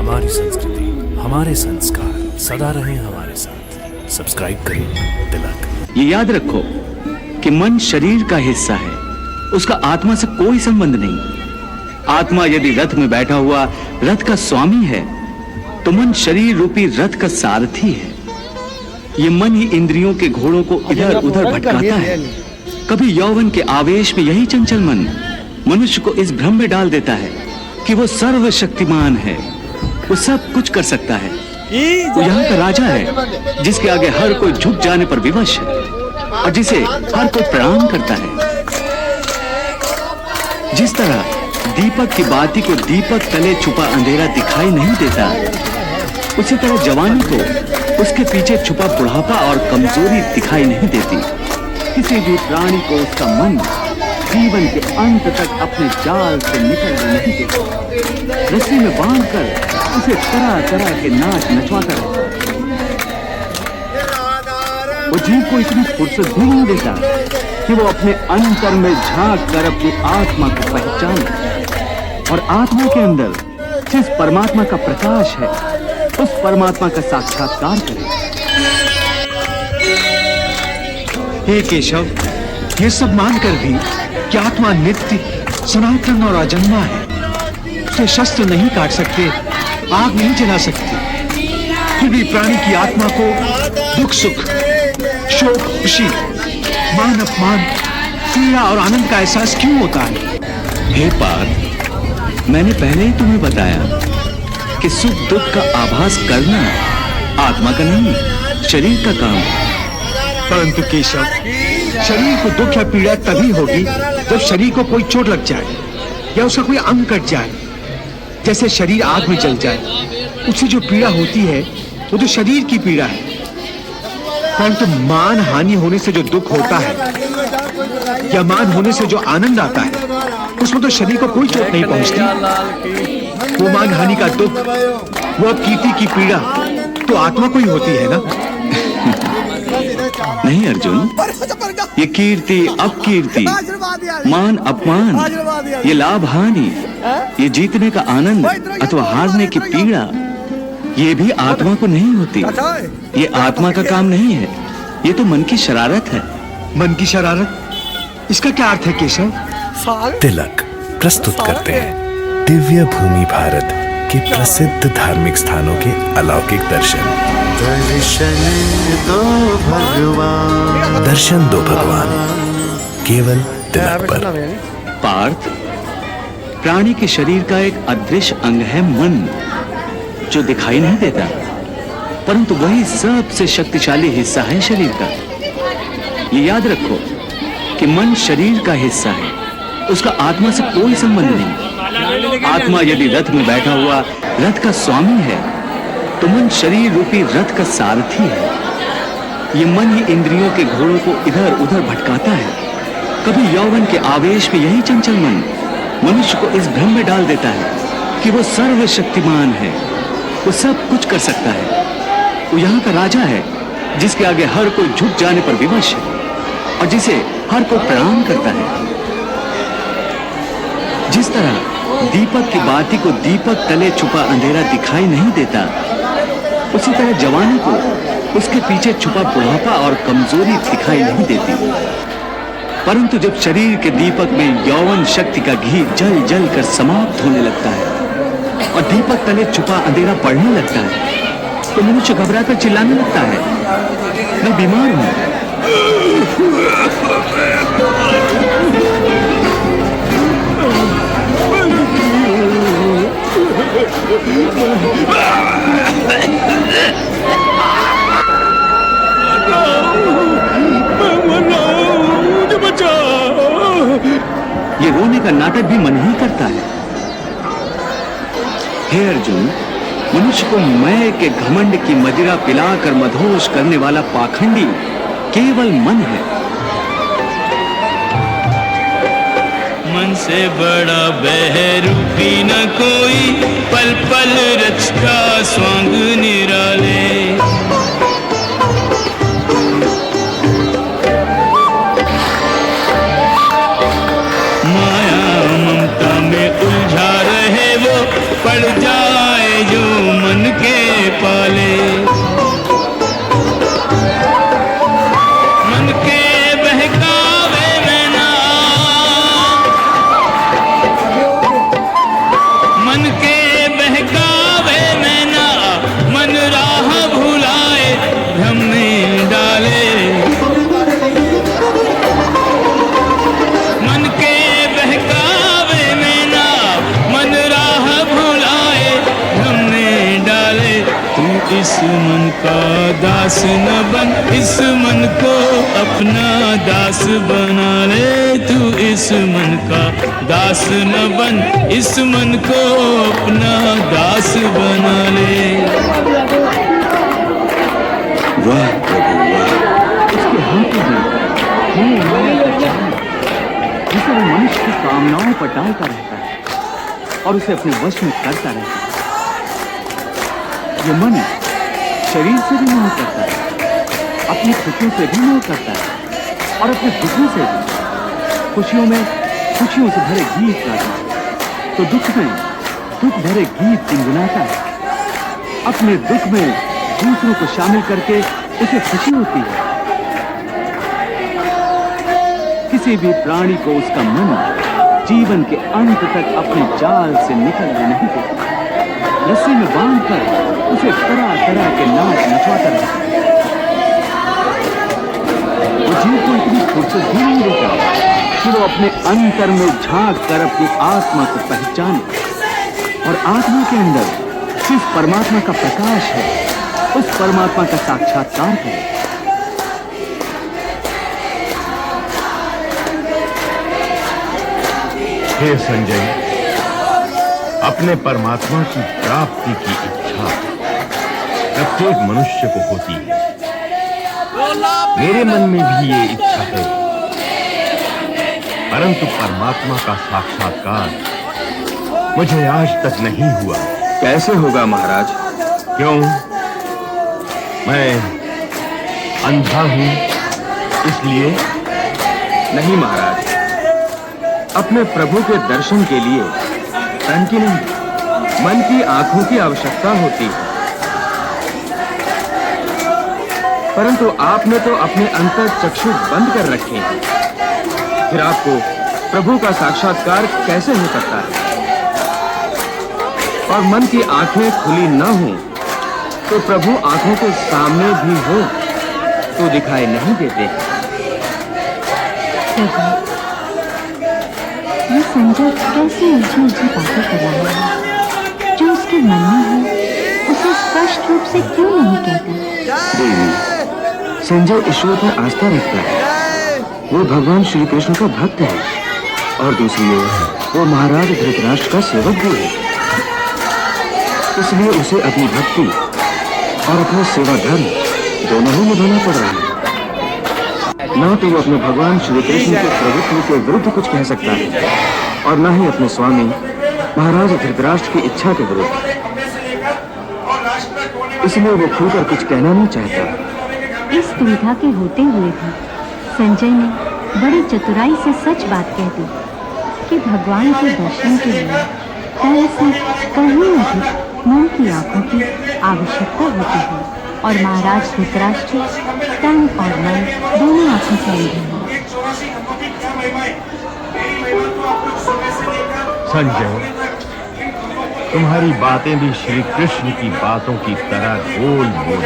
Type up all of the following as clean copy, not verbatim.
हमारी संस्कृति, हमारे संस्कार सदा रहे हमारे साथ। सब्सक्राइब करें तिलक। ये याद रखो कि मन शरीर का हिस्सा है, उसका आत्मा से कोई संबंध नहीं। आत्मा यदि रथ में बैठा हुआ रथ का स्वामी है, तो मन शरीर रूपी रथ का सारथी है। ये मन ही इंद्रियों के घोड़ों को इधर उधर भटकाता है। कभी यौवन के आवेश में यही चंचल मन मनुष्य को इस भ्रम में डाल देता है कि वो सर्वशक्तिमान है, वो सब कुछ कर सकता है, वो यहाँ का राजा है जिसके आगे हर कोई झुक जाने पर विवश है और जिसे हर कोई प्रणाम करता है। जिस तरह दीपक की बाती को दीपक तले छुपा अंधेरा दिखाई नहीं देता, उसी तरह जवानी को उसके पीछे छुपा बुढ़ापा और कमजोरी दिखाई नहीं देती। किसी भी प्राणी को उसका मन जीवन के अंत तक अपने जाल से निकलने नहीं देता। रस्सी में बांधकर उसे तरह तरह के नाच नचवाता रहता। वो जीव को इतनी फुर्सत भी नहीं देता कि वो अपने अंतर में झांक कर अपनी आत्मा को पहचाने और आत्मा के अंदर जिस परमात्मा का प्रकाश है, उस परमात्मा का साक्षात्कार करे। हे केशव, ये सब मानकर भी कि आत्मा नित्य, सनातन और अजन्मा है, उसे शस्त्र नहीं काट सकते, आग नहीं जला सकते, फिर भी प्राणी की आत्मा को दुख सुख, शोक खुशी, मान अपमान, पीड़ा और आनंद का एहसास क्यों होता है? हे पार्थ, मैंने पहले ही तुम्हें बताया कि सुख दुख का आभास करना आत्मा का नहीं, शरीर का काम है। परंतु केशव, शरीर को दुख या पीड़ा तभी होगी जब शरीर को कोई चोट लग जाए या उसका कोई अंग कट जाए। जैसे शरीर आग में जल जाए, उससे जो पीड़ा होती है वो तो शरीर की पीड़ा है। परंतु मान हानि होने से जो दुख होता है या मान होने से जो आनंद आता है, उसमें तो शरीर को कोई चोट नहीं पहुंचती। वो मान हानि का दुख, वो अपकीर्ति की पीड़ा तो आत्मा को ही होती है ना? नहीं अर्जुन, ये कीर्ति अपकीर्ति, मान अपमान, ये लाभ हानि, ये जीतने का आनंद अथवा हारने की पीड़ा, ये भी आत्मा को नहीं होती। ये आत्मा का काम नहीं है, ये तो मन की शरारत है। मन की शरारत, इसका क्या अर्थ है केशव? तिलक प्रस्तुत करते हैं दिव्य भूमि भारत के प्रसिद्ध धार्मिक स्थानों के अलौकिक दर्शन। दर्शन दो भगवान, केवल तिलक पर। पार्थ, प्राणी के शरीर का एक अदृश्य अंग है मन, जो दिखाई नहीं देता, परंतु वही सबसे शक्तिशाली हिस्सा है शरीर का। ये याद रखो कि मन शरीर का हिस्सा है, उसका आत्मा से कोई संबंध नहीं। आत्मा यदि रथ में बैठा हुआ रथ का स्वामी है, तो मन शरीर रूपी रथ का सारथी है। ये मन ही इंद्रियों के घोड़ों को इधर उधर भटकाता है। कभी यौवन के आवेश में यही चंचल मन मनुष्य को इस भ्रम में डाल देता है कि वो सर्वशक्तिमान है, वो सब कुछ कर सकता है, वो यहाँ का राजा है जिसके आगे हर कोई झुक जाने पर विवश है और जिसे हर कोई प्रणाम करता है। जिस तरह दीपक की बाती को दीपक तले छुपा अंधेरा दिखाई नहीं देता, उसी तरह जवानी को उसके पीछे छुपा बुढ़ापा और कमजोरी दिखाई नहीं देती। परंतु जब शरीर के दीपक में यौवन शक्ति का घी जल जल कर समाप्त होने लगता है और दीपक तले छुपा अंधेरा बढ़ने लगता है, तो मनुष्य घबराकर चिल्लाने लगता है, मैं बीमार हूं। ये रोने का नाटक भी मन ही करता है। हे अर्जुन, मनुष्य को मैं के घमंड की मदिरा पिलाकर मदहोश करने वाला पाखंडी केवल मन है। मन से बड़ा बहरूपी न कोई, पल पल रचता स्वांग निराले। माया ममता में उलझा रहे वो, पड़ जाए जो पाले। मन के बहकावे में ना, मन के बहकावे में ना, मन राह भुलाए भ्रम में डाले। मन के बहकावे में ना, मन राह भुलाए भ्रम में डाले। तू इस मन का दास न बन, इस मन को अपना दास बना ले। तू इस मन का दास न बन, इस मन को अपना दास बना ले। वाह प्रभु वाह। उसके हाथों में खून माया का जाल, जिसे वो मनुष्य की कामनाओं पर डालता रहता है और उसे अपने वश में करता रहता है। ये मन शरीर से भी मोह करता है, अपनी खुशियों से भी मोह करता है और अपने दुखों से भी। खुशियों में खुशियों से भरे गीत गाता है तो दुख में दुख भरे गीत गुनगुनाता है। अपने दुख में दूसरों को शामिल करके उसे खुशी होती है। किसी भी प्राणी को उसका मन जीवन के अंत तक अपने जाल से निकलने नहीं देता। रस्सी में बांधकर उसे तरह तरह के नाच नचवाता रहता है। वो जीव को इतनी फुर्सत भी नहीं देता कि वो अपने अंतर में झांक कर अपनी आत्मा को पहचाने और आत्मा के अंदर जिस परमात्मा का प्रकाश है उस परमात्मा का साक्षात्कार करे। हे संजय, अपने परमात्मा की प्राप्ति की इच्छा प्रत्येक मनुष्य को होती है। मेरे मन में भी ये इच्छा है, परंतु परमात्मा का साक्षात्कार मुझे आज तक नहीं हुआ। कैसे होगा महाराज? क्यों? मैं अंधा हूं इसलिए? नहीं महाराज, अपने प्रभु के दर्शन के लिए तन की नहीं, मन की आंखों की आवश्यकता होती है। परंतु आपने तो अपने अंतर चक्षु बंद कर रखे हैं, फिर आपको प्रभु का साक्षात्कार कैसे हो सकता है? और मन की आंखें खुली न हो तो प्रभु आंखों के सामने भी हो तो दिखाई नहीं देते। ये संजय कैसी उलझी उलझी बातें कर रहा है? जो उसके मन में है उसे स्पष्ट रूप से क्यों नहीं कहता? देवी, संजय ईश्वर पर आस्था रखता है, वो भगवान श्री कृष्ण का भक्त है और दूसरी ओर वो महाराज धृतराष्ट्र का सेवक भी है। इसलिए उसे अपनी भक्ति और अपना सेवा धर्म दोनों ही निभाना पड़ रहा है। न तो वो अपने भगवान श्री कृष्ण के प्रभुत्व के विरुद्ध कुछ कह सकता है और न ही अपने स्वामी महाराज धृतराष्ट्र की इच्छा के विरुद्ध। इसलिए वो खुलकर कुछ कहना नहीं चाहता। इस दुविधा के होते हुए भी संजय ने बड़ी चतुराई से सच बात कह दी कि भगवान के दर्शन के लिए तन से कहीं अधिक मन की आंखों की आवश्यकता होती है और महाराज धृतराष्ट्र तन और मन दोनों आंखों से अंधे हैं। संजय, तुम्हारी बातें भी श्री कृष्ण की बातों की तरह गोल मोल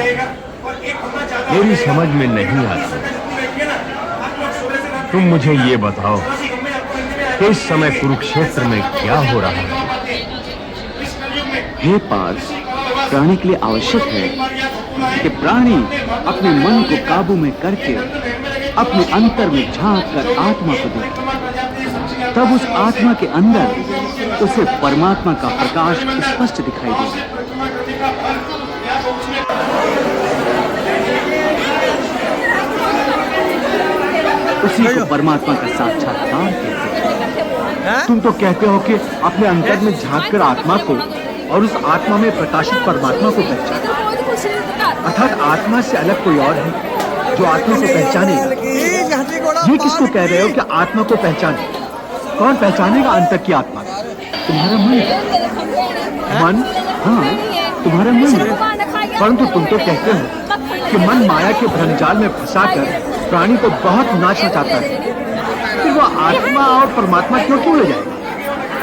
मेरी समझ में नहीं आती। तुम मुझे ये बताओ कि इस समय कुरुक्षेत्र में क्या हो रहा है? हे पार्थ, प्राणी के लिए आवश्यक है कि प्राणी अपने मन को काबू में करके अपने अंतर में झांक कर आत्मा को देखे। तब उस आत्मा के अंदर उसे परमात्मा का प्रकाश स्पष्ट दिखाई देगा। उसी को परमात्मा का साक्षात्कार कहते हैं। तुम तो कहते हो कि अपने अंतर में झांक कर आत्मा को और उस आत्मा में प्रकाशित परमात्मा को पहचाने, अर्थात आत्मा से अलग कोई और है जो आत्मा को पहचानेगा। ये किसको कह रहे हो कि आत्मा को पहचाने? कौन पहचानेगा अंतर की आत्मा? तुम्हारा मन। मन? हाँ, तुम्हारा मन। परंतु तुम तो कहते हो कि मन माया के भ्रमजाल में फंसाकर प्राणी को बहुत नाच नचाता है, फिर वो आत्मा और परमात्मा क्यों क्यों ले जाएगा?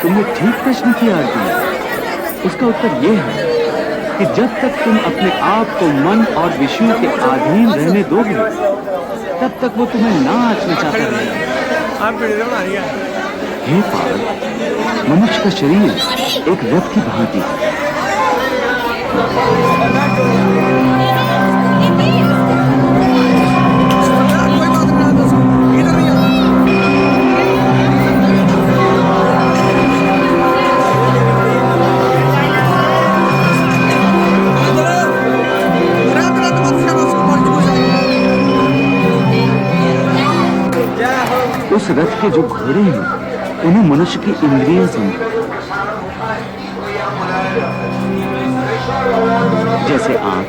तुमने ठीक प्रश्न किया अर्जुन। उसका उत्तर ये है कि जब तक तुम अपने आप को मन और विषयों के अधीन रहने दोगे, तब तक वो तुम्हें नाच नचाता रहेगा। हे पार्थ, मनुष्य का शरीर एक रथ की भांति है। उस रथ के जो घोड़े हैं उन्हें मनुष्य की इंद्रियां समझो, जैसे आंख,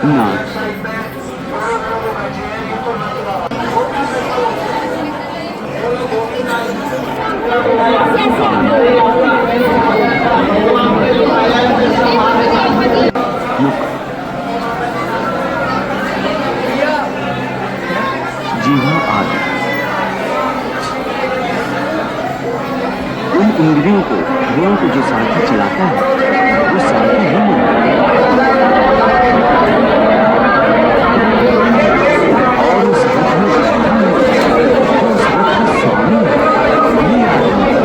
नाक, मुख, जीवा आदि। उन इंद्रियों को, घोड़ों को जो सारथी चलाता है वो सारथी नहीं है, और उस रथ में जो उस रथ का स्वामी है वही आत्मा है।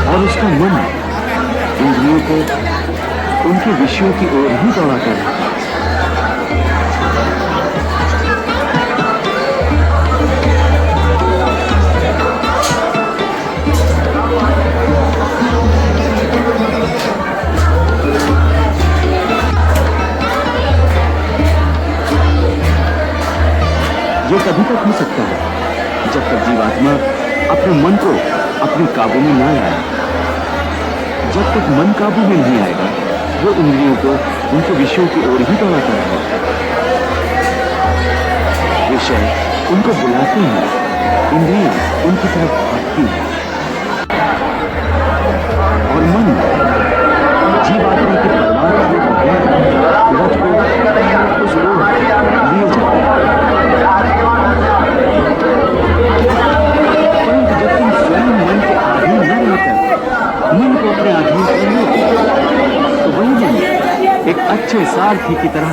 और उसका मन इंद्रियों को उनके विषयों की ओर ही दौड़ाता रहता है। ये तभी तक हो सकता है जब तक जीवात्मा अपने मन को अपने काबू में न लाए। जब तक मन काबू में नहीं आएगा वो इंद्रियों को उनके विषयों की ओर ही दौड़ाता रहेगा। विषय उनको बुलाते हैं, इंद्रियां उनकी तरफ भागती हैं और मन जीवात्मा के परमात्मा के बगैर रथ को उस ओर लिए जाता है। परंतु जब तुम स्वयं मन के अधीन न रहकर मन को अपने अधीन कर लो तो वही मन एक अच्छे सारथी की तरह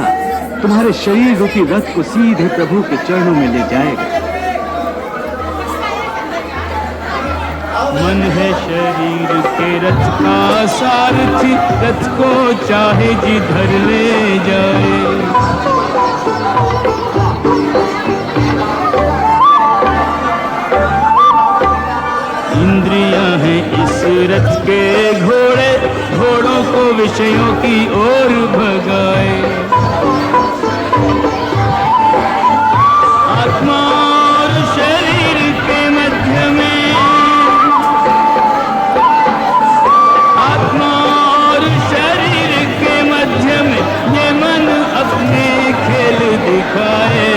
तुम्हारे शरीर रूपी रथ को सीधे प्रभु के चरणों में ले जाएगा। मन है शरीर के रथ का सारथी, रथ को चाहे जिधर ले जाए। इंद्रियां हैं इस रथ के घोड़े, घोड़ों को विषयों की ओर भगाए। आत्मा और शरीर के मध्य में, आत्मा और शरीर के मध्य में ये मन अपने खेल दिखाए।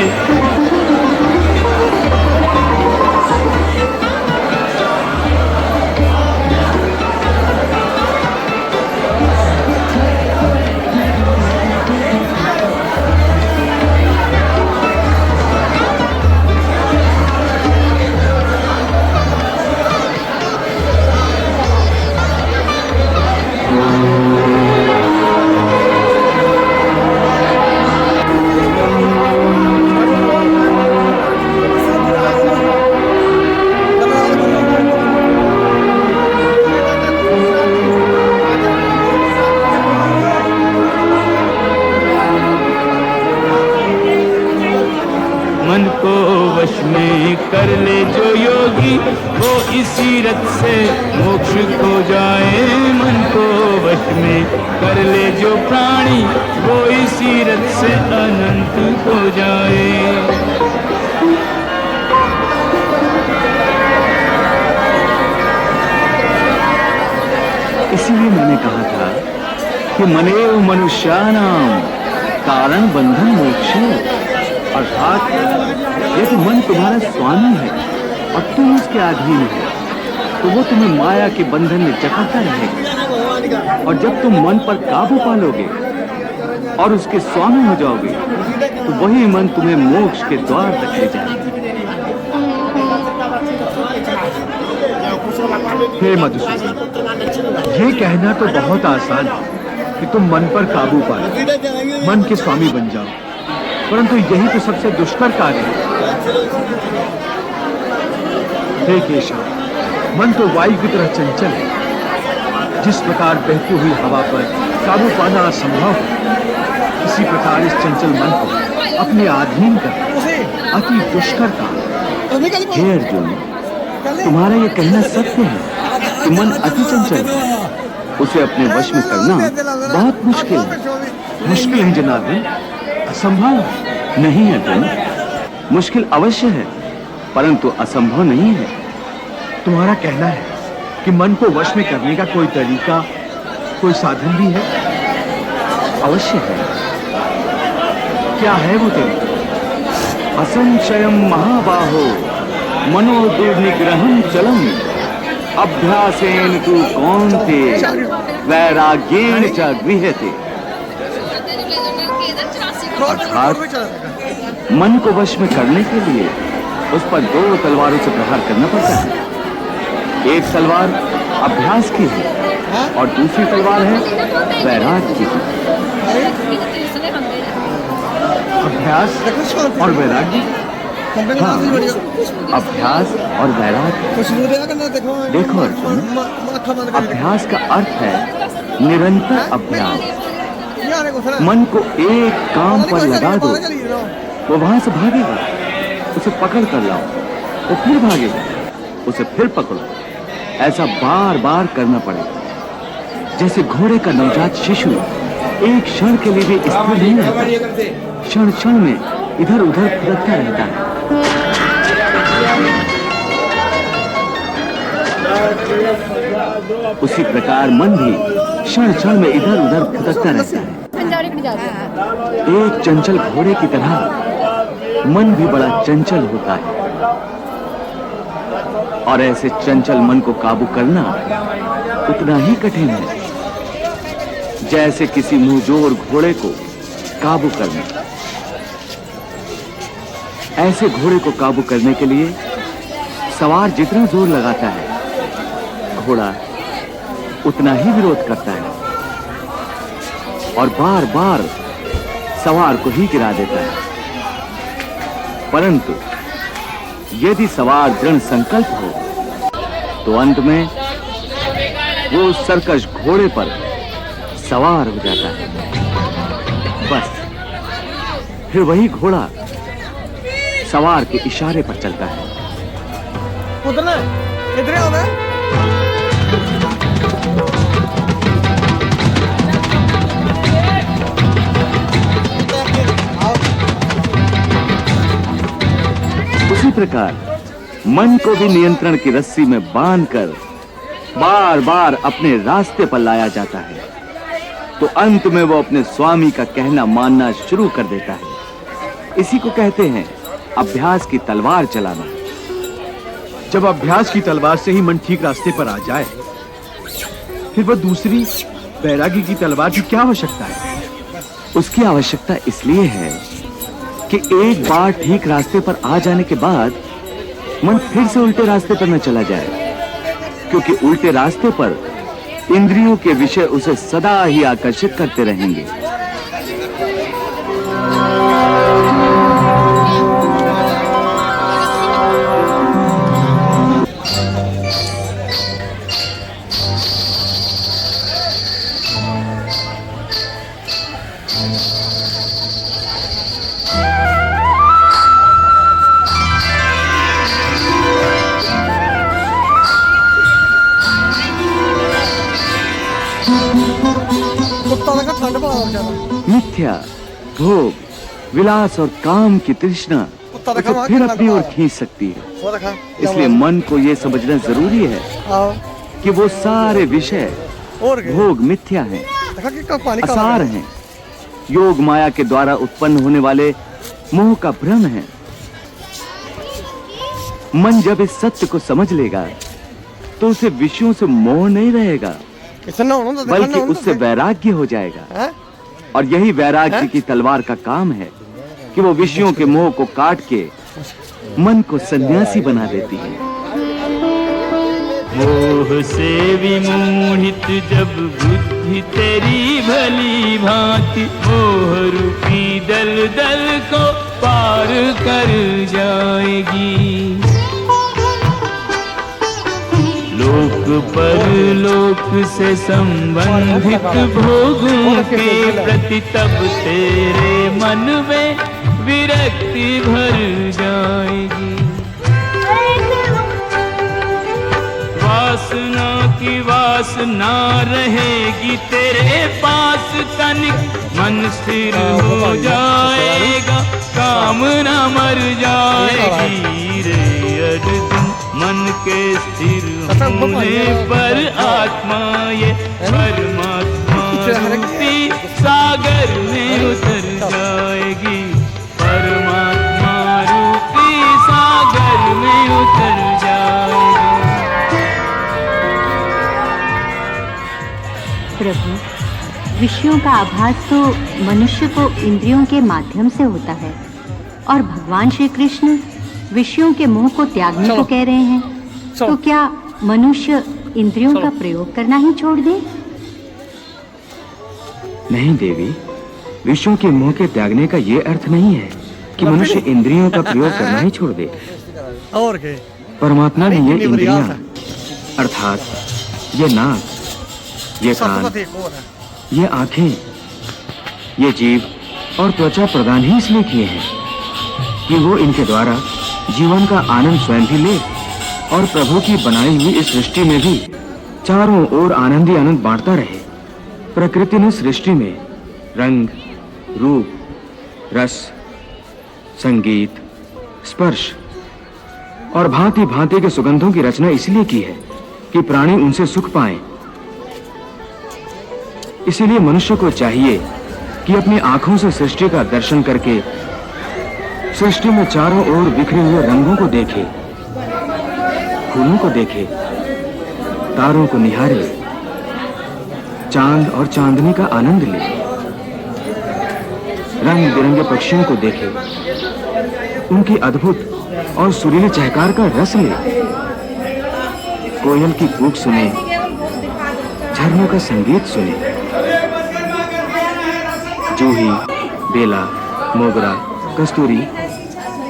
मन को वश में कर ले जो योगी, वो इसी रथ से मोक्ष को जाए। मन को वश में कर ले जो प्राणी, वो इसी रथ से अनंत को जाए। इसीलिए मैंने कहा था कि मनेव मनुष्याणाम कारण बंधन मोक्ष, अर्थात यदि मन तुम्हारा स्वामी है और तुम उसके अधीन हो तो वो तुम्हें माया के बंधन में जकड़ता रहेगा, और जब तुम मन पर काबू पालोगे और उसके स्वामी हो जाओगे तो वही मन तुम्हें मोक्ष के द्वार तक ले जाएगा। हे मधुसूदन, ये कहना तो बहुत आसान है कि तुम मन पर काबू पालो, मन के स्वामी बन जाओ, परंतु यही तो सबसे दुष्कर कार्य है। हे केशव, मन तो वायु की तरह चंचल है। जिस प्रकार बहती हुई हवा पर काबू पाना असंभव है, इसी प्रकार इस चंचल मन को अपने अधीन कर अति दुष्कर काम। हे अर्जुन, तुम्हारा ये कहना सत्य है कि मन अति चंचल है, उसे अपने वश में करना बहुत मुश्किल है। मुश्किल है जनाब, असंभव है। नहीं अर्जुन, मुश्किल अवश्य है परंतु असंभव नहीं है। तुम्हारा कहना है कि मन को वश में करने का कोई तरीका, कोई साधन भी है? अवश्य है। क्या है वो तरीका? असंशयम महाबाहो मनो दुर्निग्रहम चलम अभ्यासेन तु कौन्ते वैराग्येन च गृह्यते। अर्थात मन को वश में करने के लिए उस पर दो तलवारों से प्रहार करना पड़ता है। एक तलवार अभ्यास की है और दूसरी तलवार है वैराग्य की। अभ्यास और वैराग्य? हाँ, अभ्यास और वैराग्य। देखो अर्जुन, अभ्यास का अर्थ है निरंतर अभ्यास। मन को एक काम पर लगा दो, वो वहां से भागेगा, उसे पकड़ कर लाओ, वो फिर भागेगा, उसे फिर पकड़ो। ऐसा बार बार करना पड़ेगा। जैसे घोड़े का नवजात शिशु एक क्षण के लिए भी स्थिर नहीं रहता, क्षण क्षण में इधर उधर फुदकता रहता है। उसी प्रकार मन भी क्षण क्षण में इधर उधर फुदकता रहता है। एक चंचल घोड़े की तरह मन भी बड़ा चंचल होता है, और ऐसे चंचल मन को काबू करना उतना ही कठिन है जैसे किसी मुंहजोर घोड़े को काबू करना। ऐसे घोड़े को काबू करने के लिए सवार जितना जोर लगाता है, घोड़ा उतना ही विरोध करता है और बार बार सवार को ही गिरा देता है। परंतु यदि सवार दृढ़ संकल्प हो तो अंत में वो सरकश घोड़े पर सवार हो जाता है। बस फिर वही घोड़ा सवार के इशारे पर चलता है। इधर आओ ना। उसी प्रकार मन को भी नियंत्रण की रस्सी में बांधकर बार बार अपने रास्ते पर लाया जाता है, तो अंत में वो अपने स्वामी का कहना मानना शुरू कर देता है। इसी को कहते हैं अभ्यास की तलवार चलाना। जब अभ्यास की तलवार से ही मन ठीक रास्ते पर आ जाए, फिर वह दूसरी वैराग्य की तलवार की क्या आवश्यकता है? उसकी आवश्यकता इसलिए है कि एक बार ठीक रास्ते पर आ जाने के बाद मन फिर से उल्टे रास्ते पर न चला जाए, क्योंकि उल्टे रास्ते पर इंद्रियों के विषय उसे सदा ही आकर्षित करते रहेंगे। मिथ्या, भोग, विलास और काम की तृष्णा उसे फिर अपनी ओर खींच सकती है। इसलिए मन को यह समझना जरूरी है कि वो सारे विषय भोग मिथ्या हैं, असार हैं, योग माया के द्वारा उत्पन्न होने वाले मोह का भ्रम है। मन जब इस सत्य को समझ लेगा तो उसे विषयों से मोह नहीं रहेगा, बल्कि उससे वैराग्य हो जाएगा। और यही वैराग्य की तलवार का काम है कि वो विषयों के मोह को काट के मन को सन्यासी बना देती है। मोह से विमोहित जब बुद्धि तेरी भली भांति मोह रूपी दलदल को पार कर जाएगी। लोक परलोक से संबंधित भोगों के प्रति तब तेरे मन में विरक्ति भर जाएगी। वासना की वासना रहेगी तेरे पास तनिक, मन स्थिर हो जाएगा, कामना मर जाएगी रे अर्जुन। मन के स्थिर होने पर आत्मा ये परमात्मा रूपी सागर में उतर जाएगी, परमात्मा रूपी सागर में उतर जाएगी। प्रभु, विषयों का आभास तो मनुष्य को इंद्रियों के माध्यम से होता है और भगवान श्री कृष्ण विषयों के मोह को त्यागने को कह रहे हैं, तो क्या मनुष्य इंद्रियों का प्रयोग करना ही छोड़ दे? नहीं देवी, विषयों के मोह के त्यागने का ये अर्थ नहीं है कि मनुष्य इंद्रियों का प्रयोग करना ही छोड़ दे। और के परमात्मा ने ये इंद्रियां अर्थात ये नाक, ये कान, ये आंखें, ये जीभ और त्वचा प्रदान ही इसलिए किए हैं कि वो इनके द्वारा जीवन का आनंद स्वयं भी ले और प्रभु की बनाई हुई इस सृष्टि में भी चारों ओर आनंद ही आनंद बांटता रहे। प्रकृति ने सृष्टि में रंग, रूप, रस, संगीत, स्पर्श और भांति भांति के सुगंधों की रचना इसलिए की है कि प्राणी उनसे सुख पाएं। इसीलिए मनुष्य को चाहिए कि अपनी आंखों से सृष्टि का दर्शन करके सृष्टि में चारों ओर बिखरे हुए रंगों को देखे, फूलों को देखे, तारों को निहारे, चांद और चांदनी का आनंद ले, रंग बिरंगे पक्षियों को देखे, उनकी अद्भुत और सुरीले चहकार का रस ले, कोयल की कूक सुने, झरनों का संगीत सुने, जूही, बेला, मोगरा, कस्तूरी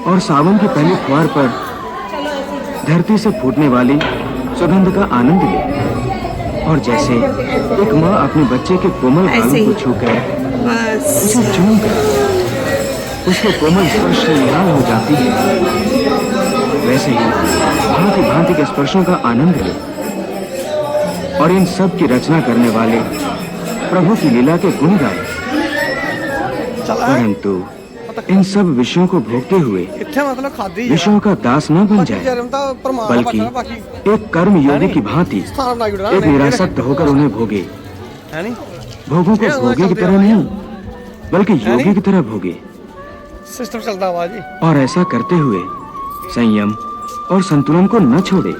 और सावन के पहले फुहार पर धरती से फूटने वाली सुगंध का आनंद ले। और जैसे एक माँ अपने बच्चे के कोमल बालों को छूकर उसे चूमकर उसके कोमल स्पर्श से निहाल हो जाती है, वैसे ही भांति भांति के स्पर्शों का आनंद ले और इन सब की रचना करने वाले प्रभु की लीला के गुण गाए। परंतु इन सब विषयों को भोगते हुए विषयों का दास न बन जाए, बल्कि एक कर्म योगी की भांति एक निरासक्त होकर उन्हें भोगे। भोगों को भोगी की तरह नहीं, बल्कि योगी की तरह भोगे। सिस्टम चलता हुआ जी। और ऐसा करते हुए संयम और संतुलन को न छोड़े।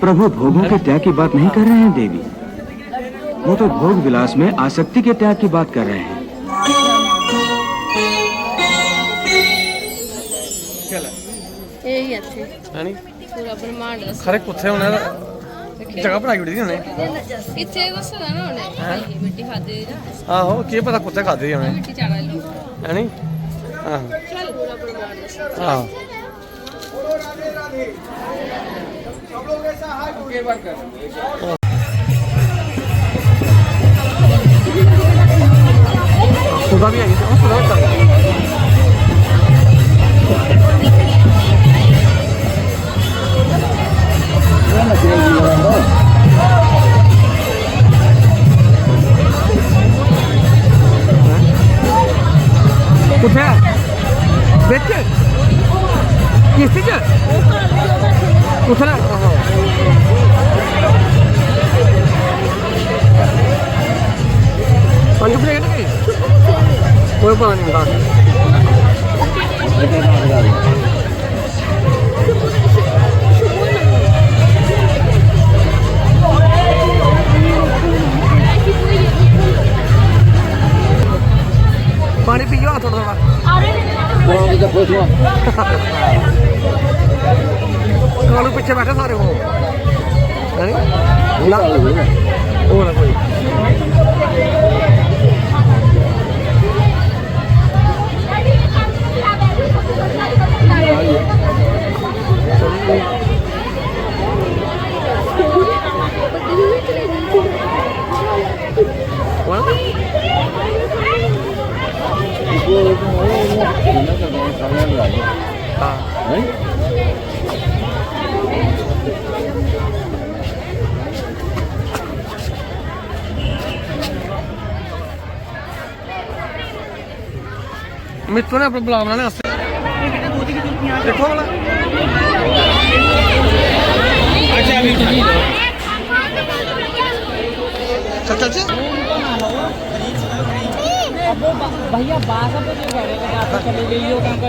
प्रभु भोगों के त्याग की बात नहीं कर रहे हैं देवी, वो तो भोग विलास में आसक्ति के त्याग की बात कर रहे हैं। यही अच्छे है पूरा ब्रह्मांड खरे कुत्थे होने जगह बनाई उड़ी होने इतने दसो ना उन्हें मिट्टी खाते आहो की पता कुत्थे खाते होने मिट्टी चढ़ा लो है नी हां चल पूरा ब्रह्मांड हां सब लोग ऐसा हाथ उठे बात कर सुबह भी आई थी सुबह तक कुत्थे बिच किस्ती च कुत्थे पंज प्लेट के कोई पता नहीं होता पानी पियो थोड़ा थोड़ा कालू पीछे बैठे सारे वो ना कोई मित्रों ने अपने बुला बनाने देखो वाला चल चल चल भैया बात तो जो कह रहे थे चली गई हो कहाँ का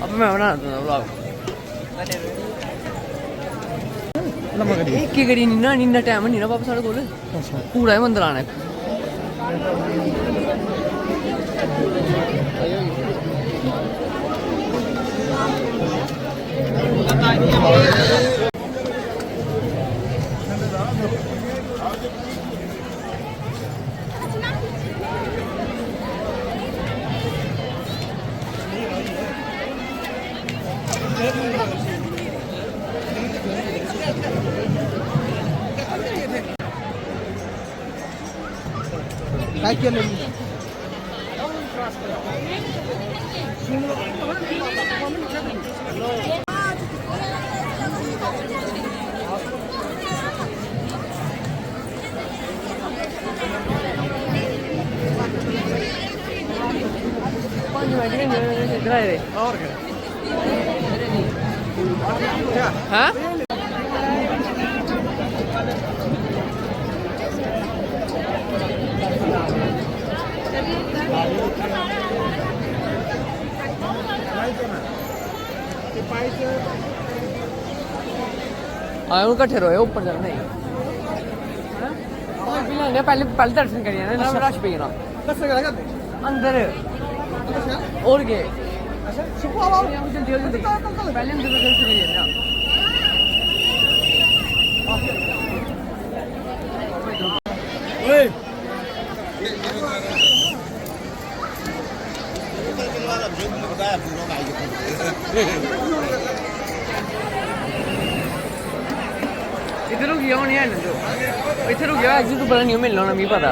अब मैं बना दूँगा व्लॉग एक ही गड़ी नहीं ना इन्ना टाइम नहीं ना वापस साढ़े कोल पूरा ही मंदिर आना है काय केलं और क्या हाँ आए उनका ठहरो ऊपर जाना नहीं पहले पहले दर्शन करिए ना रश पे ना अंदर और के जल्दी जल्दी पहले अंदर दर्शन करिए ना इधर रुक गया नहीं है इधर रुक गया अजी तो पता नहीं मिलना ना मिगी पता